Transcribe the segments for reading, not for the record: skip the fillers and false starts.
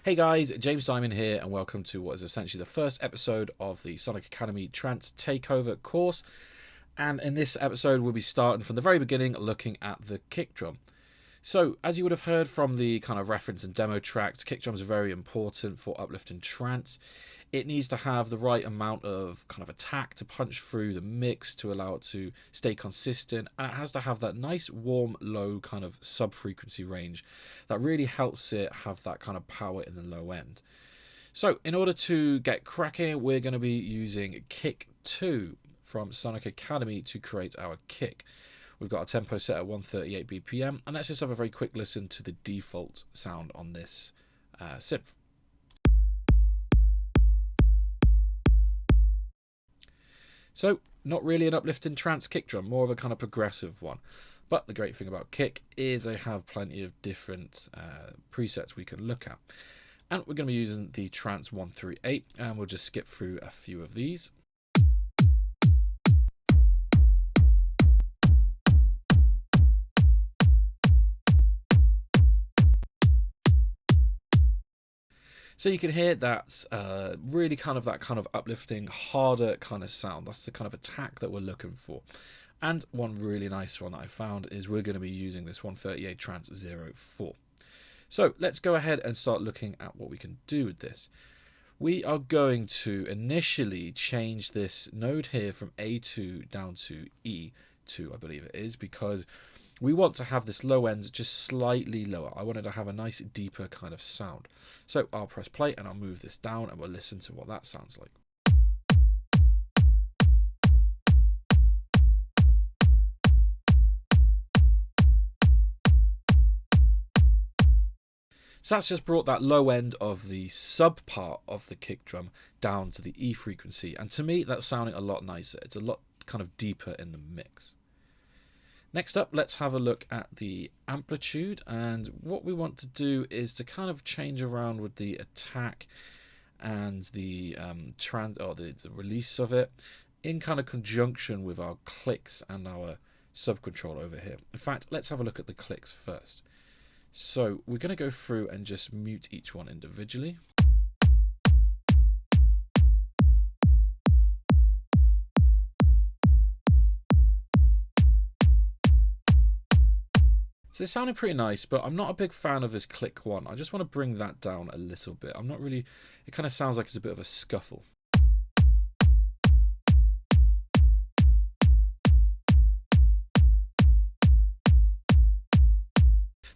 Hey guys, James Diamond here, and welcome to what is essentially the first episode of the Sonic Academy Trance Takeover course. And in this episode, we'll be starting from the very beginning, looking at the kick drum. So, as you would have heard from the kind of reference and demo tracks, kick drums are very important for uplifting trance. It needs to have the right amount of kind of attack to punch through the mix to allow it to stay consistent, and it has to have that nice warm low kind of sub frequency range that really helps it have that kind of power in the low end. So in order to get cracking, we're going to be using Kick 2 from Sonic Academy to create our kick. We've got a tempo set at 138 BPM, and let's just have a very quick listen to the default sound on this synth. So, not really an uplifting trance kick drum, more of a kind of progressive one. But the great thing about kick is they have plenty of different presets we can look at. And we're going to be using the Trance 138, and we'll just skip through a few of these. So you can hear that's really kind of that kind of uplifting, harder kind of sound. That's the kind of attack that we're looking for. And one really nice one that I found is we're going to be using this 138 Trance 04. So let's go ahead and start looking at what we can do with this. We are going to initially change this node here from A2 down to E2, I believe it is, because we want to have this low end just slightly lower. I wanted to have a nice deeper kind of sound. So I'll press play and I'll move this down and we'll listen to what that sounds like. So that's just brought that low end of the sub part of the kick drum down to the E frequency. And to me, that's sounding a lot nicer. It's a lot kind of deeper in the mix. Next up, let's have a look at the amplitude, and what we want to do is to kind of change around with the attack and the the release of it in kind of conjunction with our clicks and our subcontrol over here. In fact, let's have a look at the clicks first. So we're going to go through and just mute each one individually. So it's sounding pretty nice, but I'm not a big fan of this click one. I just want to bring that down a little bit. I'm not really, it kind of sounds like it's a bit of a scuffle.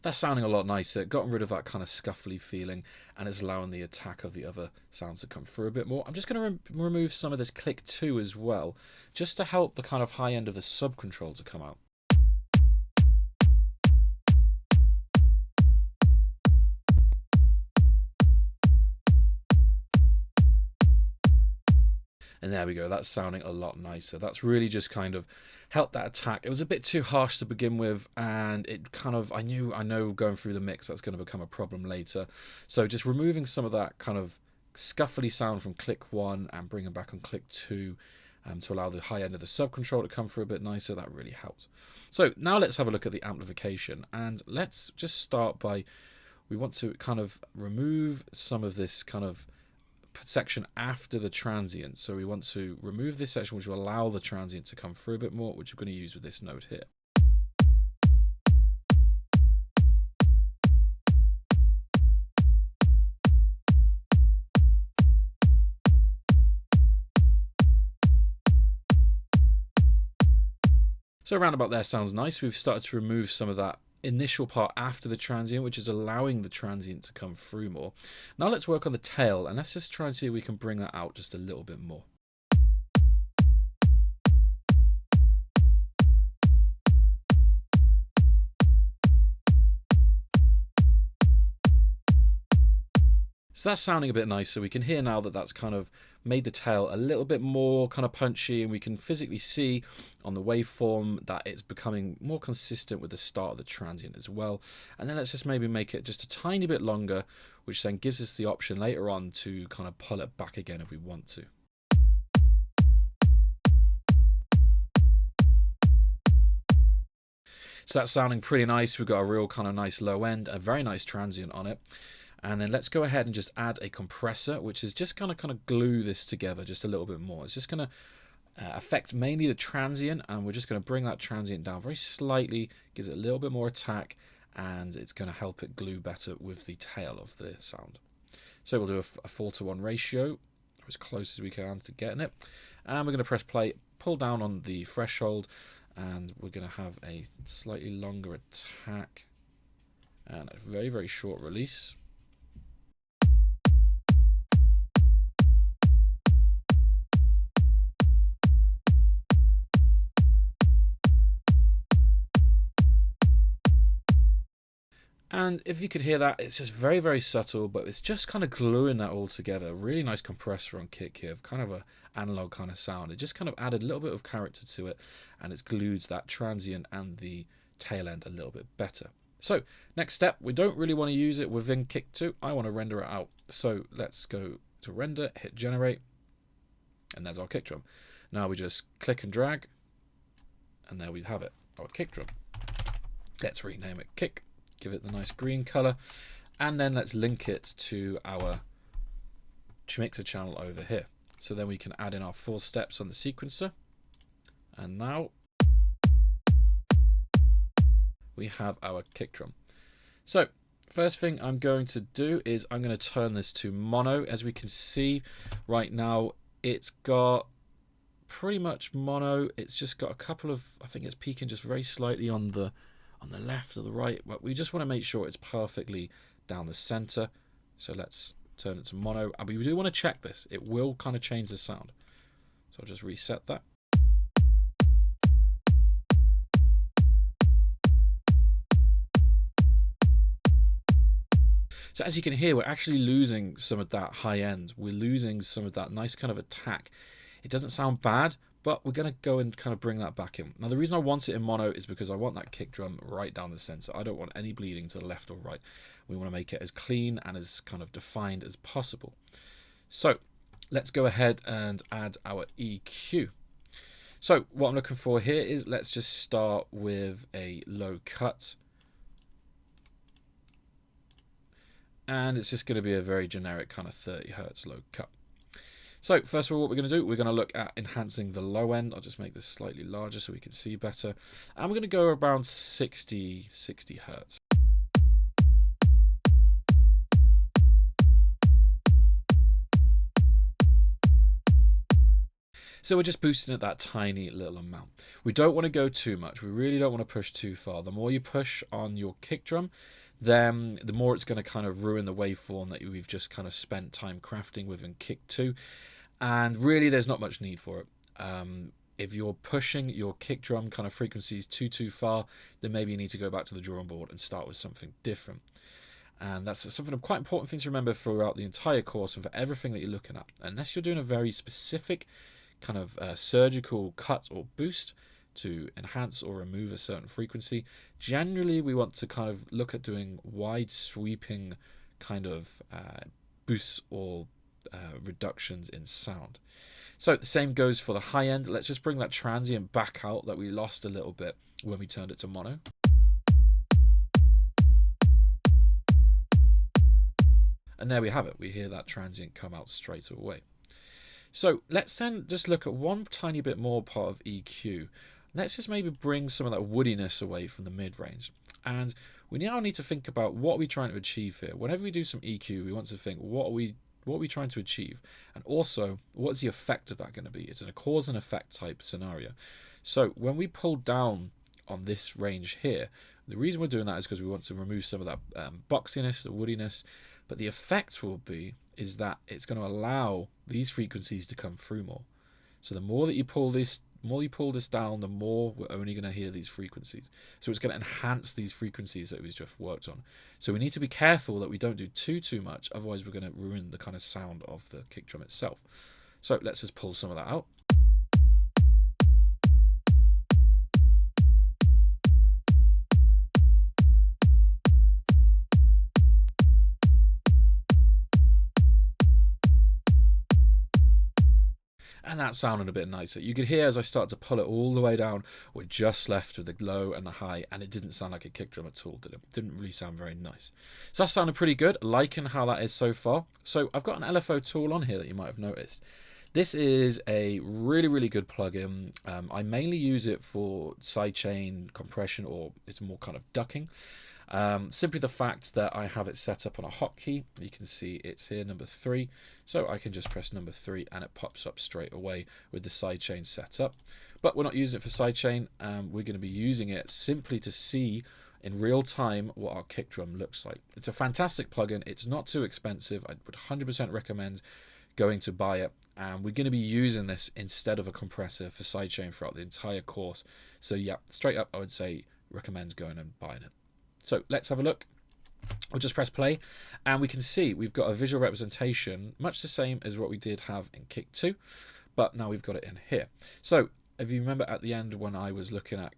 That's sounding a lot nicer, gotten rid of that kind of scuffly feeling, and is allowing the attack of the other sounds to come through a bit more. I'm just going to remove some of this click 2 as well, just to help the kind of high end of the sub control to come out. And there we go, that's sounding a lot nicer. That's really just kind of helped that attack. It was a bit too harsh to begin with, and it kind of, I know going through the mix that's going to become a problem later. So just removing some of that kind of scuffly sound from click 1 and bringing back on click 2 to allow the high end of the sub control to come through a bit nicer, that really helps. So now let's have a look at the amplification, and let's just start by, we want to kind of remove some of this kind of section after the transient. So we want to remove this section which will allow the transient to come through a bit more, which we're going to use with this node here. So around about there sounds nice. We've started to remove some of that initial part after the transient, which is allowing the transient to come through more. Now let's work on the tail, and let's just try and see if we can bring that out just a little bit more. So that's sounding a bit nicer. We can hear now that that's kind of made the tail a little bit more kind of punchy, and we can physically see on the waveform that it's becoming more consistent with the start of the transient as well. And then let's just maybe make it just a tiny bit longer, which then gives us the option later on to kind of pull it back again if we want to. So that's sounding pretty nice. We've got a real kind of nice low end, a very nice transient on it. And then let's go ahead and just add a compressor, which is just going to kind of glue this together just a little bit more. It's just going to affect mainly the transient, and we're just going to bring that transient down very slightly, gives it a little bit more attack, and it's going to help it glue better with the tail of the sound. So we'll do a 4:1 ratio, or as close as we can to getting it. And we're going to press play, pull down on the threshold, and we're going to have a slightly longer attack and a very, very short release. And if you could hear that, it's just very, very subtle, but it's just kind of gluing that all together. Really nice compressor on kick here, kind of a analog kind of sound. It just kind of added a little bit of character to it, and it's glued that transient and the tail end a little bit better. So next step, we don't really want to use it within Kick 2. I want to render it out. So let's go to render, hit generate, and there's our kick drum. Now we just click and drag, and there we have it, our kick drum. Let's rename it Kick. Give it the nice green color, and then let's link it to our mixer channel over here. So then we can add in our 4 steps on the sequencer, and now we have our kick drum. So first thing I'm going to do is I'm going to turn this to mono. As we can see right now, it's got pretty much mono. It's just got a couple of, I think it's peaking just very slightly on the left or the right, but we just want to make sure it's perfectly down the center. So let's turn it to mono, and we do want to check this. It will kind of change the sound, so I'll just reset that. So as you can hear, we're actually losing some of that high end. We're losing some of that nice kind of attack. It doesn't sound bad, but we're going to go and kind of bring that back in. Now, the reason I want it in mono is because I want that kick drum right down the center. I don't want any bleeding to the left or right. We want to make it as clean and as kind of defined as possible. So let's go ahead and add our EQ. So what I'm looking for here is, let's just start with a low cut. And it's just going to be a very generic kind of 30 Hertz low cut. So first of all, what we're going to do, we're going to look at enhancing the low end. I'll just make this slightly larger so we can see better. And we're going to go around 60 Hertz. So we're just boosting it that tiny little amount. We don't want to go too much. We really don't want to push too far. The more you push on your kick drum, then the more it's going to kind of ruin the waveform that we've just kind of spent time crafting within Kick 2. And really, there's not much need for it. If you're pushing your kick drum kind of frequencies too far, then maybe you need to go back to the drawing board and start with something different. And that's something of quite important thing to remember throughout the entire course and for everything that you're looking at. Unless you're doing a very specific kind of surgical cut or boost to enhance or remove a certain frequency, generally we want to kind of look at doing wide sweeping kind of boosts or reductions in sound. So the same goes for the high end. Let's just bring that transient back out that we lost a little bit when we turned it to mono. And there we have it. We hear that transient come out straight away. So let's then just look at one tiny bit more part of EQ. Let's just maybe bring some of that woodiness away from the mid-range. And we now need to think about what we're trying to achieve here. Whenever we do some EQ, we want to think, what are we trying to achieve? And also, what's the effect of that going to be? It's a cause and effect type scenario. So when we pull down on this range here, the reason we're doing that is because we want to remove some of that boxiness, the woodiness. But the effect will be is that it's going to allow these frequencies to come through more. So the more that you pull this, down, the more we're only going to hear these frequencies. So it's going to enhance these frequencies that we've just worked on. So we need to be careful that we don't do too much, otherwise we're going to ruin the kind of sound of the kick drum itself. So let's just pull some of that out. and that sounded a bit nicer. You could hear as I started to pull it all the way down, we're just left with the low and the high, and it didn't sound like a kick drum at all, did it? Didn't really sound very nice. So that sounded pretty good, liking how that is so far. So I've got an LFO tool on here that you might have noticed. This is a really, really good plugin. I mainly use it for sidechain compression, or it's more kind of ducking. Simply the fact that I have it set up on a hotkey. You can see it's here, number 3. So I can just press number 3 and it pops up straight away with the sidechain set up. But we're not using it for sidechain. We're going to be using it simply to see in real time what our kick drum looks like. It's a fantastic plugin. It's not too expensive. I would 100% recommend going to buy it, and we're going to be using this instead of a compressor for sidechain throughout the entire course. So yeah, straight up I would say recommend going and buying it. So let's have a look. We'll just press play and we can see we've got a visual representation much the same as what we did have in Kick 2, but now we've got it in here. So if you remember at the end when I was looking at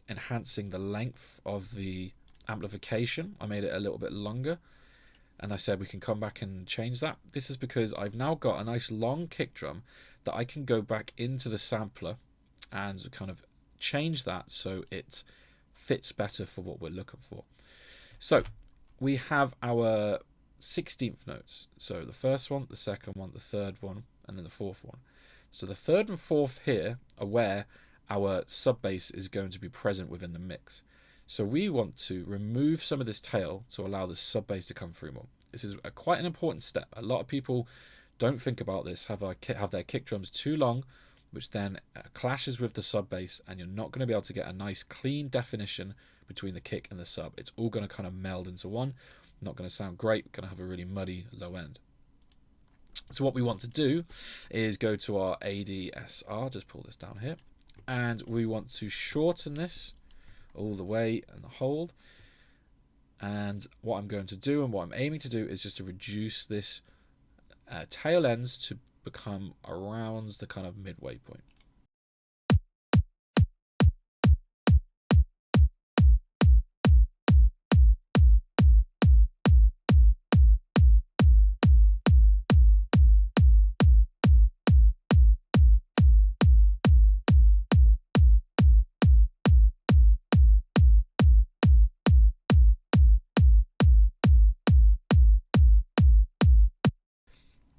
enhancing the length of the amplification, I made it a little bit longer, and I said we can come back and change that. This is because I've now got a nice long kick drum that I can go back into the sampler and kind of change that so it fits better for what we're looking for. So we have our 16th notes. So the first one, the second one, the third one, and then the fourth one. So the third and fourth here are where our sub bass is going to be present within the mix. So we want to remove some of this tail to allow the sub bass to come through more. This is quite an important step. A lot of people don't think about this, have their kick drums too long, which then clashes with the sub bass, and you're not going to be able to get a nice clean definition between the kick and the sub. It's all going to kind of meld into one. Not going to sound great. Going to have a really muddy low end. So what we want to do is go to our ADSR, just pull this down here, and we want to shorten this all the way and hold. And what I'm going to do and what I'm aiming to do is just to reduce this tail ends to become around the kind of midway point.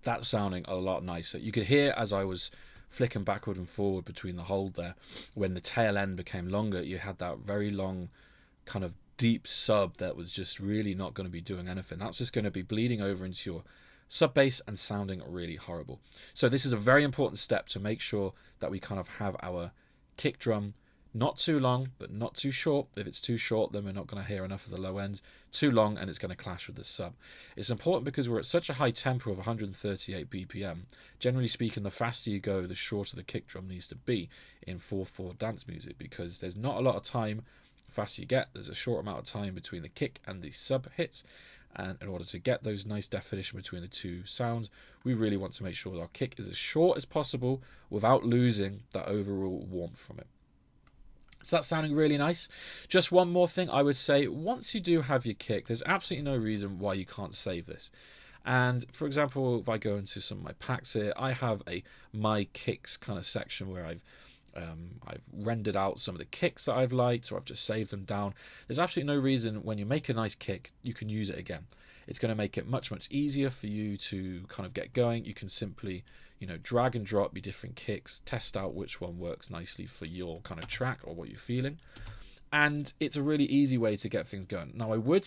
That's sounding a lot nicer. You could hear as I was flicking backward and forward between the hold there, when the tail end became longer, you had that very long kind of deep sub that was just really not going to be doing anything. That's just going to be bleeding over into your sub bass and sounding really horrible. So this is a very important step to make sure that we kind of have our kick drum not too long, but not too short. If it's too short, then we're not going to hear enough of the low ends. Too long, and it's going to clash with the sub. It's important because we're at such a high tempo of 138 BPM. Generally speaking, the faster you go, the shorter the kick drum needs to be in 4/4 dance music, because there's not a lot of time. The faster you get, there's a short amount of time between the kick and the sub hits. And in order to get those nice definition between the two sounds, we really want to make sure that our kick is as short as possible without losing that overall warmth from it. So that's sounding really nice. Just one more thing I would say, once you do have your kick, there's absolutely no reason why you can't save this. And for example, if I go into some of my packs here, I have a my kicks kind of section where I've rendered out some of the kicks that I've liked, or I've just saved them down. There's absolutely no reason when you make a nice kick, you can use it again. It's going to make it much, much easier for you to kind of get going. You can simply, drag and drop your different kicks, test out which one works nicely for your kind of track or what you're feeling. And it's a really easy way to get things going. Now, I would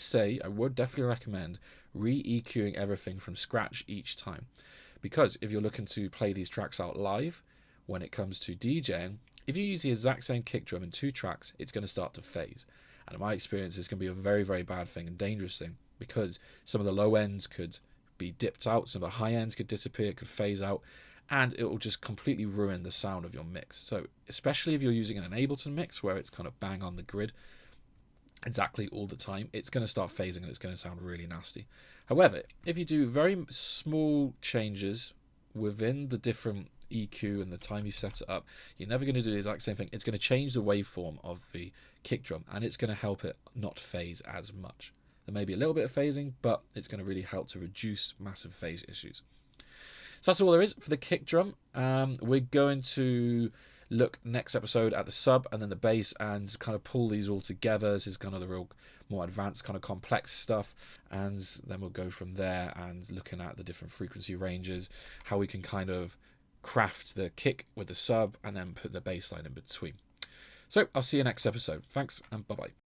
definitely recommend re-EQing everything from scratch each time. Because if you're looking to play these tracks out live, when it comes to DJing, if you use the exact same kick drum in 2 tracks, it's going to start to phase. And in my experience, it's going to be a very, very bad thing and dangerous thing, because some of the low ends could be dipped out, some of the high ends could disappear, could phase out, and it will just completely ruin the sound of your mix. So especially if you're using an Ableton mix where it's kind of bang on the grid exactly all the time, it's going to start phasing and it's going to sound really nasty. However, if you do very small changes within the different EQ and the time you set it up, you're never going to do the exact same thing. It's going to change the waveform of the kick drum, and it's going to help it not phase as much. There may be a little bit of phasing, but it's going to really help to reduce massive phase issues. So that's all there is for the kick drum. We're going to look next episode at the sub and then the bass and kind of pull these all together. This is kind of the real more advanced kind of complex stuff, and then we'll go from there and looking at the different frequency ranges, how we can kind of craft the kick with the sub and then put the bass line in between. So I'll see you next episode. Thanks and bye bye.